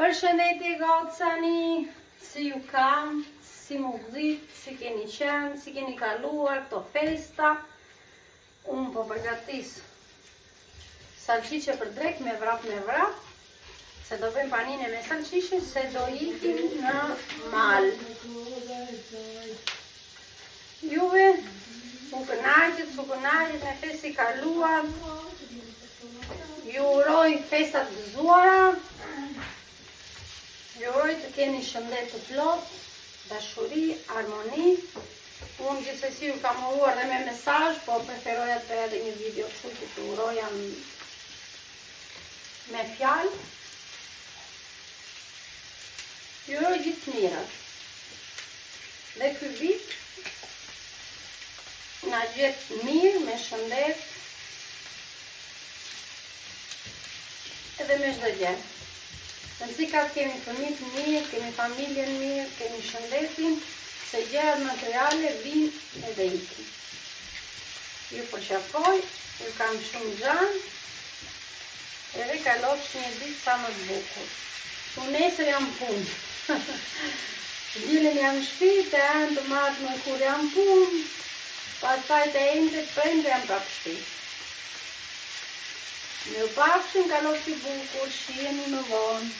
Përshëndetje gocani, si ju kam, si mu gdit, si keni qenë, si keni kaluar këto festa. Unë po përgatis salqiqe për drek me vrap, se do bëjmë panine me salqiqe, se do ikim në mal. Juve, u kënaqit me festi kaluar, ju uroj festat gëzuara. Ju uroj të keni shëndet të plot, dashuri, armoni. Unë gjithsesi ju kam uruar dhe me mesazh, po preferoja të bëja edhe një video kështu që të uroja me fjalë. Ju uroj gjithë mirat. Dhe ky vit na gjet mirë, me shëndet, edhe me çdo gjë. Nësi ka të kemi fëmijët mirë, kemi familjen mirë, kemi shëndetin, se gjërat materiale vinë edhe ikin. Ju përqafoj, ju kam shumë gjanë, edhe kalofsh një ditë sa më të bukur. Unë nesër jam punë. Dielën jam shtëpi, të anë të matme kur jam punë, pastaj të ende të prende jam prapë shtëpi. Mirë pafshim, kalofshi bukur, shihemi më vonë.